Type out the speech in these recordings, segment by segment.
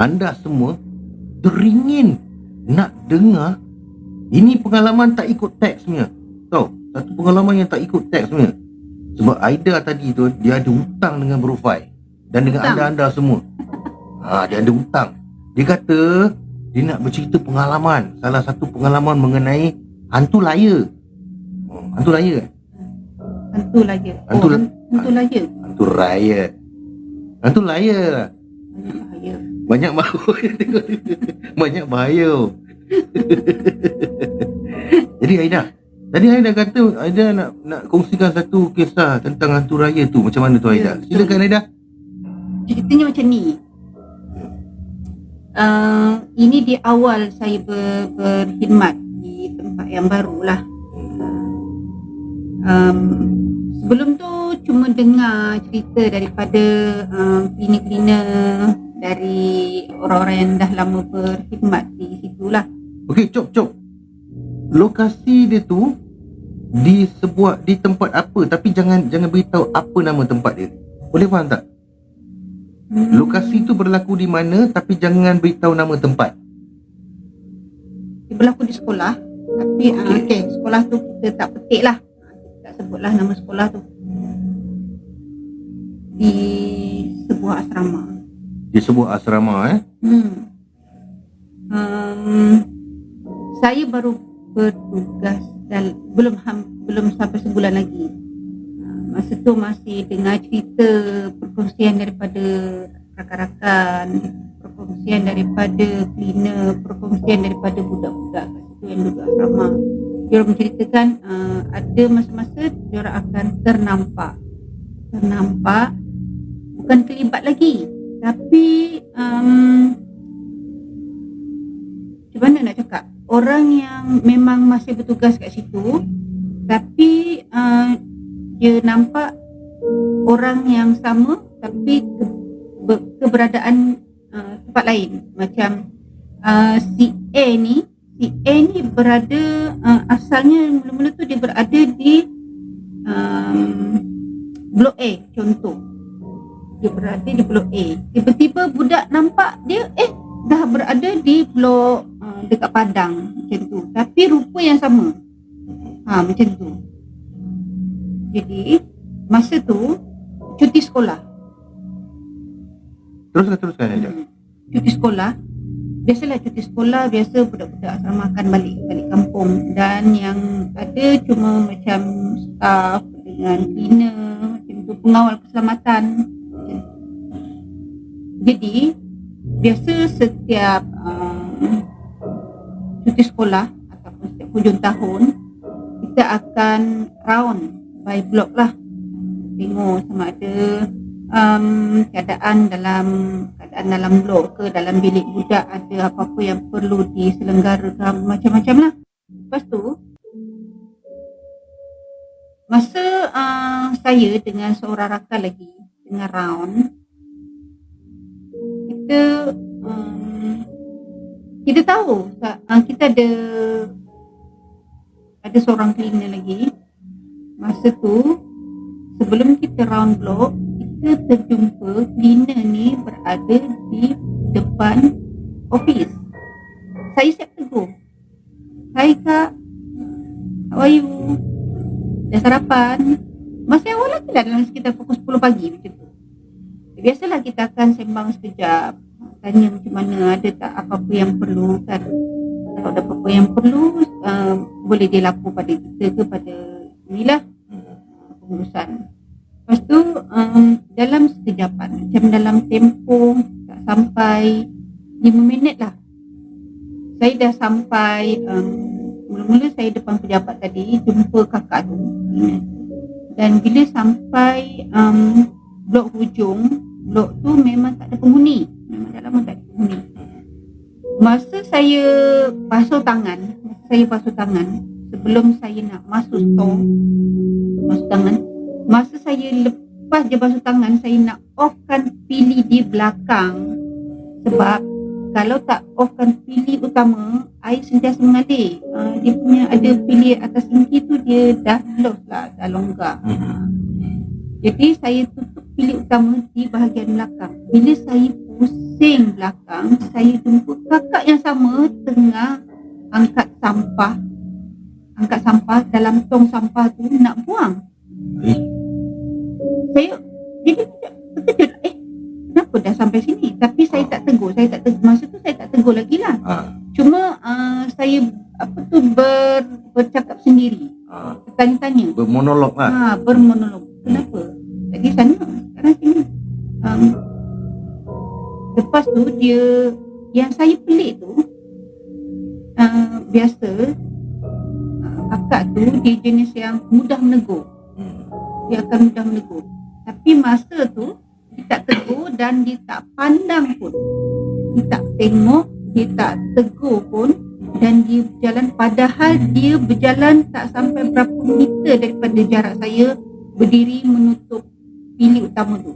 anda semua teringin nak dengar. Ini pengalaman tak ikut teks punya. Tahu? Satu pengalaman yang tak ikut teks punya. Sebab Aida tadi tu, dia ada hutang dengan Bro Fai dan dengan anda-anda semua. Dia ada hutang. Dia kata dia nak bercerita pengalaman. Salah satu pengalaman mengenai hantu laya. Hantu laya kan? Hantu laya. Hantu laya. Hantu laya. Hantu laya lah. Banyak bahaya. Banyak bahaya. Jadi Aida, tadi Aida kata Aida nak kongsikan satu kisah tentang hantu raya tu. Macam mana tu Aida? Silakan Aida. Ceritanya macam ni. Ini di awal saya berkhidmat di tempat yang baru lah. Sebelum tu cuma dengar cerita daripada cleaner-cleaner, dari orang-orang yang dah lama berkhidmat di situ lah. Okey, Cop. Lokasi dia tu di tempat apa, tapi jangan beritahu apa nama tempat dia. Boleh faham tak? Lokasi tu berlaku di mana, tapi jangan beritahu nama tempat. Dia berlaku di sekolah. Tapi sekolah tu kita tak petik lah. Kita tak sebutlah nama sekolah tu. Di sebuah asrama. Di sebuah asrama Saya baru bertugas dan belum sampai sebulan lagi. Masa tu masih dengar cerita, perkongsian daripada rakan-rakan, perkongsian daripada cleaner, perkongsian daripada budak-budak kat situ yang duduk asrama. Diorang menceritakan ada masa-masa diorang akan ternampak, bukan terlibat lagi, tapi macam mana nak cakap, orang yang memang masih bertugas kat situ, tapi dia nampak orang yang sama tapi keberadaan tempat lain. Macam si A ni berada, asalnya mula-mula tu dia berada di Blok A contoh. Dia berada di Blok A. Tiba-tiba budak nampak dia dah berada di blok dekat Padang macam tu. Tapi rupa yang sama. Macam tu. Jadi masa tu cuti sekolah. Teruskan aja. Cuti sekolah. Biasalah cuti sekolah, biasa budak-budak asrama akan balik kampung, dan yang ada cuma macam staff dengan cleaner, macam tu, pengawal keselamatan. Jadi biasa setiap cuti sekolah ataupun setiap hujung tahun, kita akan round by block lah, tengok sama ada keadaan dalam blok ke, dalam bilik budak ada apa-apa yang perlu diselenggarakan, macam-macam lah. Lepas tu masa saya dengan seorang rakan lagi tengah round, kita tahu kita ada seorang cleaner lagi. Masa tu sebelum kita round block, kita terjumpa cleaner ni berada di depan office. Saya siap tegur, "Hai Kak, how are you? Dah sarapan?" Masa awal lagi lah, dalam sekitar pukul 10 pagi macam tu. Biasalah kita akan sembang sekejap, tanya macam mana, ada tak apa-apa yang perlu kan. Kalau ada apa-apa yang perlu, boleh dia lapor pada kita ke pada inilah pengurusan. Lepas tu dalam sekejapan, macam dalam tempoh tak sampai 5 minit lah, saya dah sampai. Mula-mula saya depan pejabat tadi, jumpa kakak tu, dan bila sampai blok hujung, blok tu memang tak ada penghuni, memang dah lama tak ada penghuni. Masa saya basuh tangan sebelum saya nak masuk store, masa saya lepas je basuh tangan, saya nak offkan pili di belakang, sebab kalau tak offkan pili utama, air sentiasa mengalir. Dia punya ada pili atas tangki tu, dia dah loss lah, dah longgar. Jadi saya tutup bilik utama di bahagian belakang. Bila saya pusing belakang, saya jumpa kakak yang sama tengah angkat sampah dalam tong sampah tu nak buang. Eh, Saya jadi terkejut, kenapa dah sampai sini? Tapi saya tak tegur. Masa tu saya tak tegur lagi lah. Cuma saya bercakap sendiri, bertanya-tanya, bermonolog lah. bermonolog. Kenapa? Tadi sana, sekarang sini. Lepas tu dia, yang saya pelik tu, biasa kakak tu dia jenis yang mudah menegur. Dia akan mudah menegur. Tapi masa tu dia tak tegur dan dia tak pandang pun. Dia tak tengok, dia tak tegur pun, dan dia berjalan, padahal dia berjalan tak sampai berapa meter daripada jarak saya berdiri menutup bilik utama tu.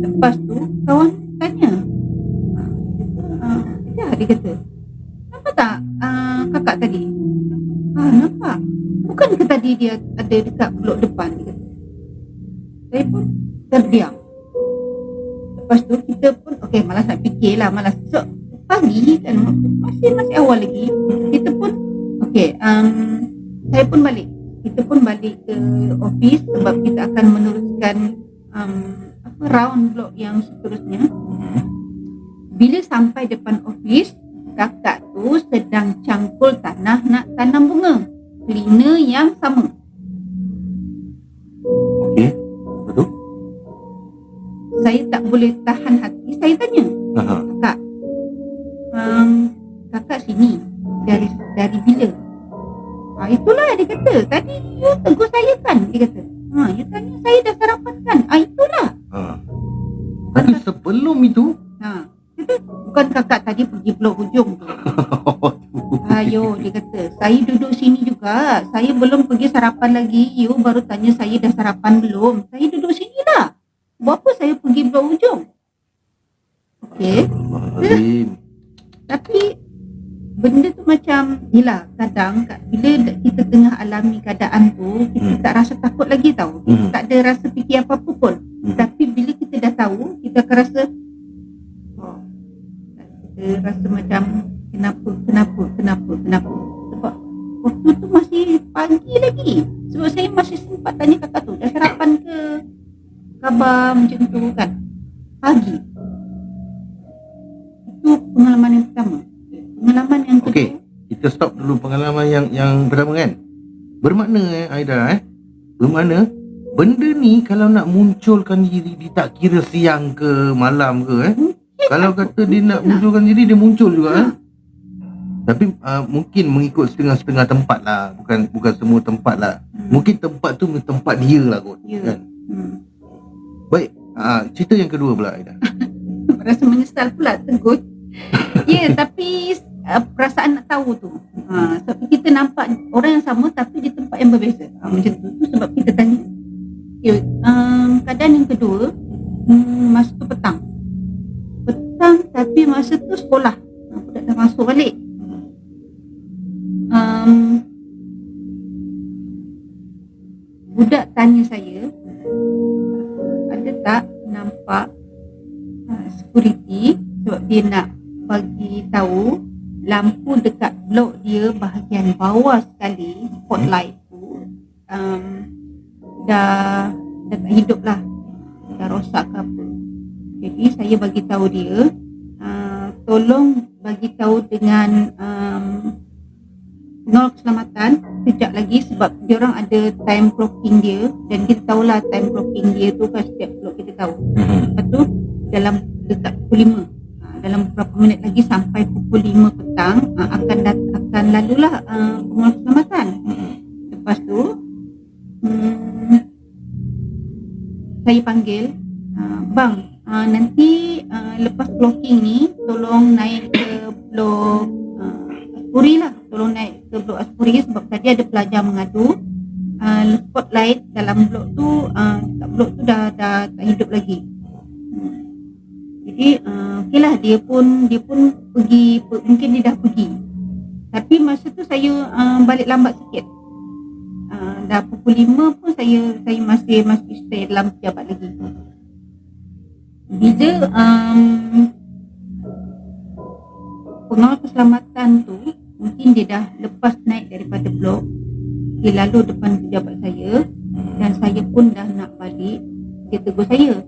Lepas tu kawan tanya, dia kata, nampak tak kakak tadi? Nampak. Bukankah tadi dia ada dekat blok depan? Dia kata. Saya pun terdiam. Lepas tu kita pun malas nak fikir lah, malas. So pagi kan, masih awal lagi. Kita pun saya pun balik. Kita pun balik ke office sebab kita akan meneruskan round blok yang seterusnya. Bila sampai depan office, kakak tu sedang cangkul tanah nak tanam bunga. Cleaner yang sama. Okey, betul. Saya tak boleh tahan hati. Saya tanya, kakak, kakak sini dari bila? Itulah dia kata. Tadi you tegur saya kan? Dia kata, you tanya saya dah sarapan kan? Itulah. Tapi sebelum itu, kata, bukan kakak tadi pergi blok hujung tu. Ayo, dia kata, saya duduk sini juga. Saya belum pergi sarapan lagi. You baru tanya saya dah sarapan belum. Saya duduk sini lah. Buat apa saya pergi blok hujung? Okey. Tapi benda tu macam yelah, kadang bila kita tengah alami keadaan tu, kita tak rasa takut lagi tau. Kita tak ada rasa fikir apa-apa pun. Tapi bila kita dah tahu, kita akan rasa kita rasa macam kenapa. Sebab waktu tu masih pagi lagi. Sebab saya masih sempat tanya kakak tu, dah sarapan ke? Khabar macam tu kan. Pagi. Itu pengalaman yang pertama. Pengalaman yang kedua. okey, kita stop dulu pengalaman yang pertama kan. Bermakna Aida bermakna benda ni kalau nak munculkan diri, dia tak kira siang ke malam ke Kalau kata dia nak munculkan diri, dia muncul juga Tapi mungkin mengikut setengah-setengah tempat lah. Bukan semua tempat lah. Mungkin tempat tu tempat dia lah kot kan? Baik, cerita yang kedua pula Aida. Rasa menyesal pula tegur. Tapi perasaan nak tahu tu. Sebab kita nampak orang yang sama tapi di tempat yang berbeza. Macam tu sebab kita tanya. Keadaan yang kedua, masa tu petang tapi masa tu sekolah. Aku dah masuk balik. Budak tanya saya, ada tak nampak security, sebab dia nak bagi tahu lampu dekat blok dia bahagian bawah sekali, spotlight tu dah tak hidup lah, dah rosak ke apa. Jadi saya bagi tahu dia, tolong bagi tahu dengan pengawal keselamatan sekejap lagi, sebab dia orang ada time clocking dia dan kita tahulah time clocking dia tu kan, setiap blok kita tahu. Lepas tu dalam dekat pukul 5, dalam beberapa minit lagi sampai pukul 5 petang akan lalulah pengawal keselamatan. Lepas tu saya panggil, bang, nanti lepas clocking ni tolong naik ke blok Aspuri lah, tolong naik ke blok Aspuri sebab tadi ada pelajar mengadu spotlight dalam blok tu, blok tu dah tak hidup lagi. Jadi okeylah, dia pun pergi, mungkin dia dah pergi. Tapi masa tu saya balik lambat sikit. dah pukul 5 pun saya masih stay dalam pejabat lagi. Bila pengawal keselamatan tu mungkin dia dah lepas naik daripada blok, dia lalu depan pejabat saya dan saya pun dah nak balik. Dia tegur saya,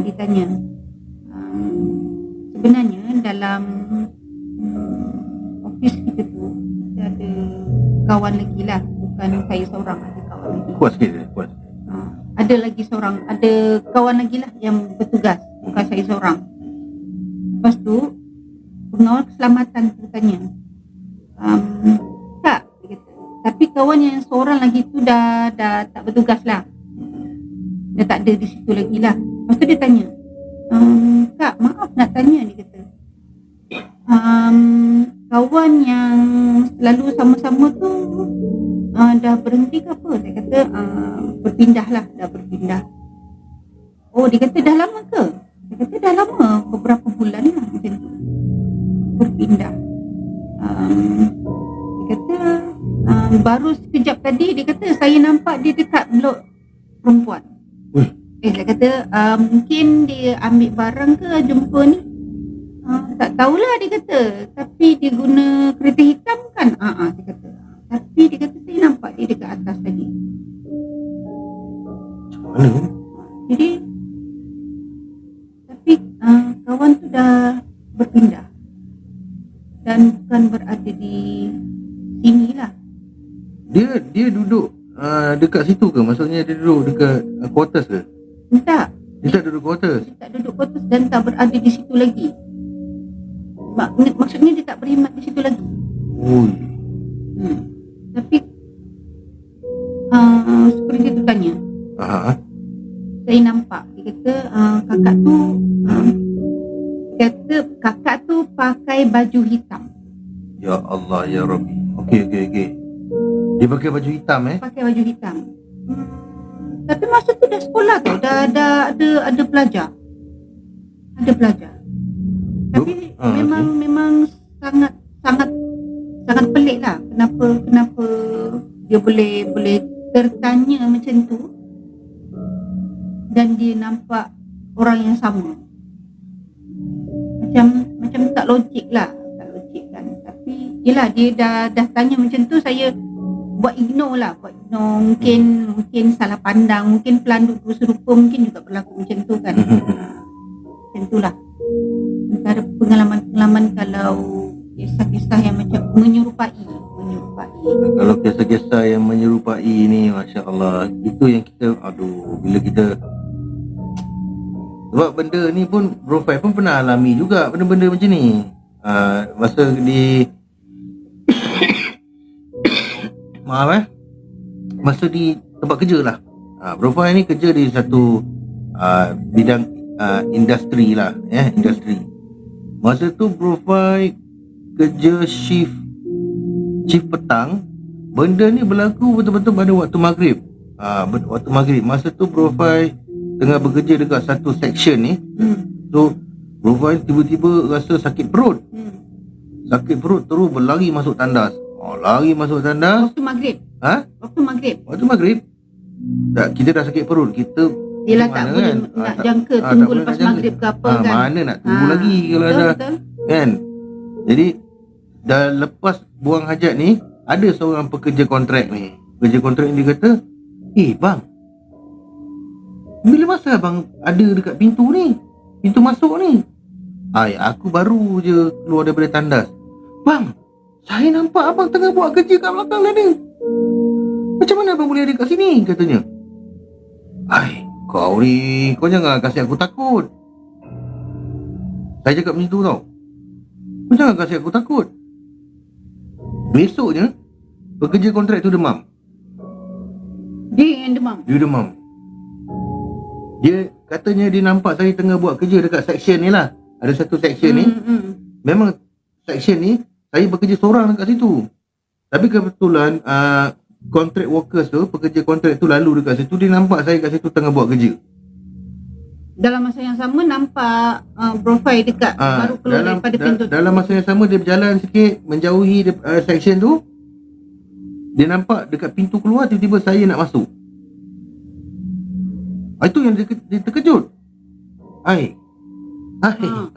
dia tanya, sebenarnya dalam office kita tu kita ada kawan lagi lah, bukan saya seorang, ada kawan lagi. Kuat sikit je, kuat. Ada lagi seorang, ada kawan lagi lah yang bertugas, bukan saya seorang. Lepas tu pengawal keselamatan tu tanya, tak, dia kata, tapi kawan yang seorang lagi tu dah tak bertugas lah, dah tak ada di situ lagi lah. Lepas tu dia tanya, Kak, maaf nak tanya, dia kata, kawan yang selalu sama-sama tu dah berhenti ke apa? Saya kata berpindah lah, dah berpindah. Oh, dia kata dah lama ke? Saya kata dah lama, beberapa bulan lah macam tu, berpindah. Dia kata baru sekejap tadi, dia kata saya nampak dia dekat blok perempuan. Saya kata mungkin dia ambil barang ke jumpa ni, tak tahulah, dia kata, tapi dia guna kereta hitam kan. Dia kata, tapi dia kata saya nampak dia dekat atas tadi. Macam mana? Jadi tapi kawan tu dah berpindah dan bukan berada di sini lah. Dia duduk dekat situ ke? Maksudnya dia duduk dekat quarters ke? Tak, Dia tak duduk quarters? dia tak duduk kotak dan tak berada di situ lagi. Maksudnya dia tak berkhidmat di situ lagi. Ui. Tapi security tu tanya, saya nampak, dia kata kakak tu kata kakak tu pakai baju hitam. Ya Allah, ya Rabbi. Okey. Dia pakai baju hitam Pakai baju hitam. Tapi masa tu dah sekolah tau, dah ada pelajar. Ada pelajar. Tapi memang sangat pelik lah. Kenapa dia boleh tertanya macam tu dan dia nampak orang yang sama. Macam tak logik lah, tak logik kan. Tapi yelah, dia dah tanya macam tu, saya buat ignore. Mungkin salah pandang, mungkin pelanduk serupa mungkin juga berlaku macam tu kan. Macam tu lah antara pengalaman kalau kisah-kisah yang macam menyerupai. Kalau kisah-kisah yang menyerupai ni, Masya Allah, itu yang kita, bila kita, sebab benda ni pun Bro Fai pun pernah alami juga benda-benda macam ni. Masa di masa di tempat kerja lah. Bro Fai ni kerja di satu bidang industri lah, industri. Masa tu Bro Fai kerja shift petang. Benda ni berlaku betul-betul pada waktu maghrib. Waktu maghrib. Masa tu Bro Fai tengah bekerja dekat satu section ni. So Bro Fai tiba-tiba rasa sakit perut. Sakit perut, terus berlari masuk tandas. Lari masuk tandas Waktu maghrib. Waktu maghrib. Tak, kita dah sakit perut. Kita yelah tak boleh kan? Nak jangka tunggu lepas maghrib ke apa kan. Mana nak tunggu lagi kalau dah kan. Jadi dah lepas buang hajat ni, ada seorang pekerja kontrak ni. Pekerja kontrak ni dia kata, bang, bila masa abang ada dekat pintu ni, pintu masuk ni? Aku baru je keluar daripada tandas. Bang, saya nampak abang tengah buat kerja kat belakang tadi. Macam mana abang boleh ada kat sini? Katanya. Kau ni, kau jangan kasih aku takut. Saya cakap macam tu tau. Kau jangan kasih aku takut. Besoknya pekerja kontrak tu demam. Dia yang demam. Dia demam. Dia katanya dia nampak saya tengah buat kerja dekat section ni lah. Ada satu section ni. Memang section ni saya bekerja seorang dekat situ. Tapi kebetulan contract workers tu, pekerja kontrak tu lalu dekat situ. Dia nampak saya kat situ tengah buat kerja. Dalam masa yang sama nampak Bro Fai dekat baru keluar daripada pintu tu. Dalam masa yang sama dia berjalan sikit menjauhi section tu. Dia nampak dekat pintu keluar, tiba-tiba saya nak masuk. Itu yang dia terkejut. Hai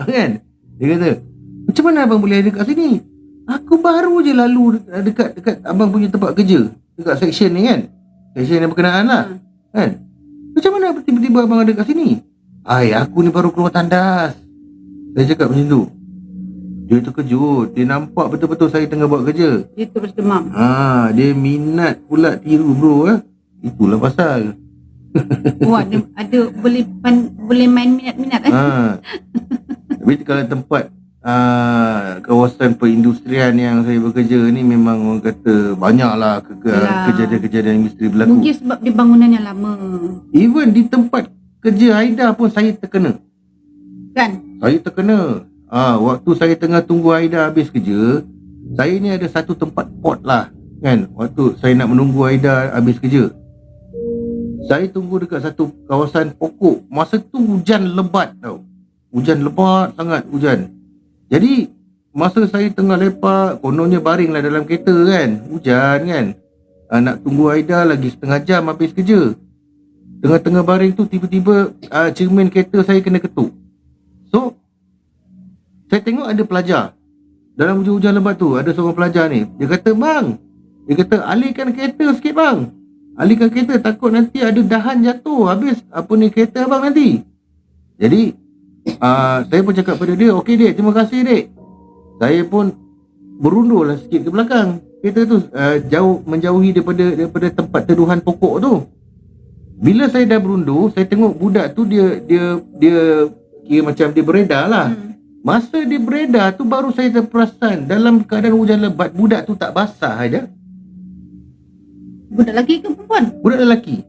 kan. Dia kata, macam mana abang boleh ada kat sini? Aku baru je lalu dekat abang punya tempat kerja, dekat section ni kan, section yang berkenaan lah. Kan, macam mana tiba-tiba abang ada kat sini? Aku ni baru keluar tandas. Saya cakap macam tu. Dia terkejut. Dia nampak betul-betul saya tengah buat kerja. Dia terus demam. Dia minat pula tiru bro. Itulah pasal. Wah, dia ada boleh main minat-minat Tapi kalau tempat kawasan perindustrian yang saya bekerja ni, memang orang kata banyaklah kejadian-kejadian misteri berlaku. Mungkin sebab dia bangunannya lama. Even di tempat kerja Aida pun saya terkena. Kan? Saya terkena. Waktu saya tengah tunggu Aida habis kerja, saya ni ada satu tempat pot lah kan. Waktu saya nak menunggu Aida habis kerja, saya tunggu dekat satu kawasan pokok. Masa tu hujan lebat tau. Hujan lebat sangat hujan. Jadi masa saya tengah lepak, kononnya baring lah dalam kereta kan, hujan kan. Nak tunggu Aida lagi setengah jam habis kerja. Tengah-tengah baring tu tiba-tiba cermin kereta saya kena ketuk. So saya tengok ada pelajar dalam hujan lebat tu. Ada seorang pelajar ni, dia kata, bang, dia kata, alihkan kereta sikit bang, alihkan kereta, takut nanti ada dahan jatuh habis kereta abang nanti. Jadi saya pun cakap pada dia, okey dek, terima kasih dek. Saya pun berundur lah sikit ke belakang kereta tu, menjauhi daripada tempat teduhan pokok tu. Bila saya dah berundur, saya tengok budak tu dia kira macam dia beredar lah. Masa dia beredar tu baru saya terperasan, dalam keadaan hujan lebat, budak tu tak basah aja. Budak lelaki ke perempuan? Budak lelaki.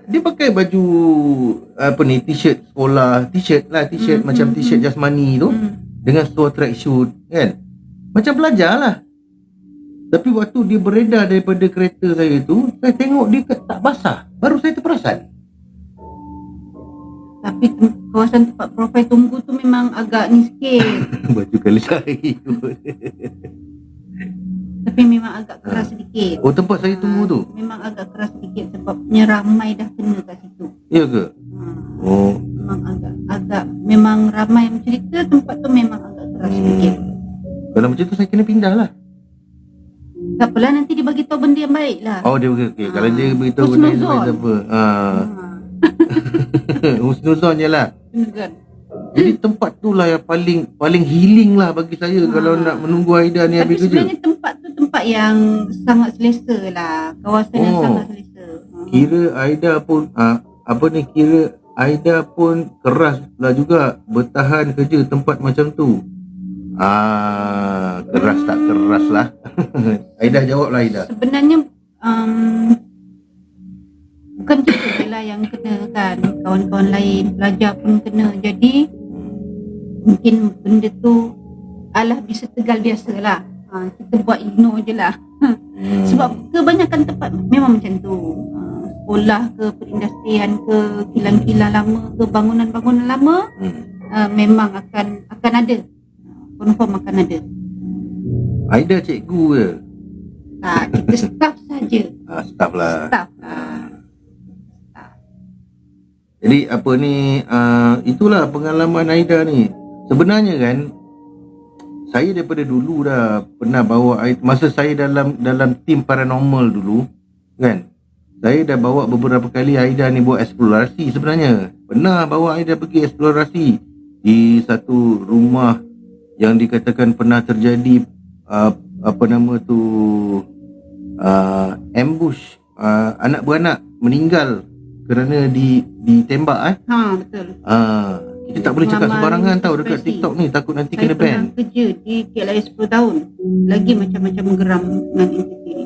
Dia pakai baju t-shirt sekolah, t-shirt macam t-shirt jasmani tu, dengan seluar tracksuit kan. Macam pelajar lah. Tapi waktu dia beredar daripada kereta saya tu, saya tengok dia tak basah. Baru saya terperasan. Tapi kawasan tempat Profesor tunggu tu memang agak ni sikit. Baju kali saya. Tapi memang agak keras sedikit. Oh, tempat saya tunggu tu? Memang agak keras sedikit sebabnya ramai dah kena kat situ. Ya ke? Oh. Memang memang ramai yang cerita tempat tu memang agak keras sedikit. Kalau macam tu saya kena pindah lah. Tak apalah, nanti dia bagi tahu benda yang baik lah. Oh, dia okey. Kalau dia beritahu benda yang baik apa? Husnuzon je lah. Jadi tempat tu lah yang paling healing lah bagi saya kalau nak menunggu Aida ni habis kerja. Tapi sebenarnya tempat tu tempat yang sangat selesa lah. Kawasan yang sangat selesa. Kira Aida pun kira Aida pun keras lah juga bertahan kerja tempat macam tu. Keras tak keras lah. Aida jawab lah Aida. Sebenarnya bukan kita je lah yang kena kan, kawan-kawan lain, pelajar pun kena. Jadi mungkin benda tu bisa tegal biasa lah. Kita buat ignore je lah. Sebab kebanyakan tempat memang macam tu. Sekolah ke, perindustrian ke, kilang-kilang lama ke, bangunan-bangunan lama, memang akan ada. Confirm akan ada. Aida cikgu ke? Kita staff saja. Staff lah. Staff. Jadi itulah pengalaman Aida ni. Sebenarnya kan, saya daripada dulu dah pernah bawa masa saya dalam tim paranormal dulu kan. Saya dah bawa beberapa kali Aida ni buat eksplorasi sebenarnya. Pernah bawa Aida pergi eksplorasi di satu rumah yang dikatakan pernah terjadi ambush, anak beranak meninggal kerana ditembak. Betul. Kita tak boleh cakap sembarangan tau dekat TikTok ni, takut nanti kena ban. Saya pernah kerja di KLIA 10 tahun. Lagi macam-macam geram dengan entiti ni.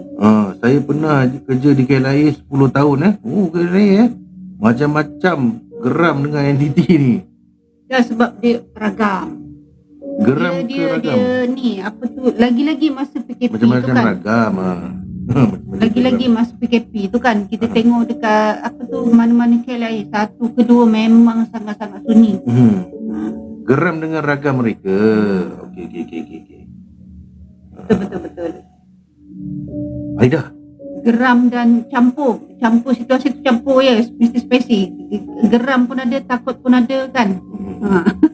Saya pernah kerja di KLIA 10 tahun KLIA macam-macam geram dengan entiti ni. Ya, sebab dia ragam. Geram dia ke ragam? Dia ni lagi-lagi masa PKP macam-macam tu kan. Ragam. Lagi-lagi masa PKP tu kan, kita tengok dekat mana-mana KLIA 1 ke 2 memang sangat-sangat sunyi. Geram dengan ragam mereka. Okey. Betul. Aida, Geram dan campur situasi tu campur ya, mesti spesifik. Geram pun ada, takut pun ada kan. Ha.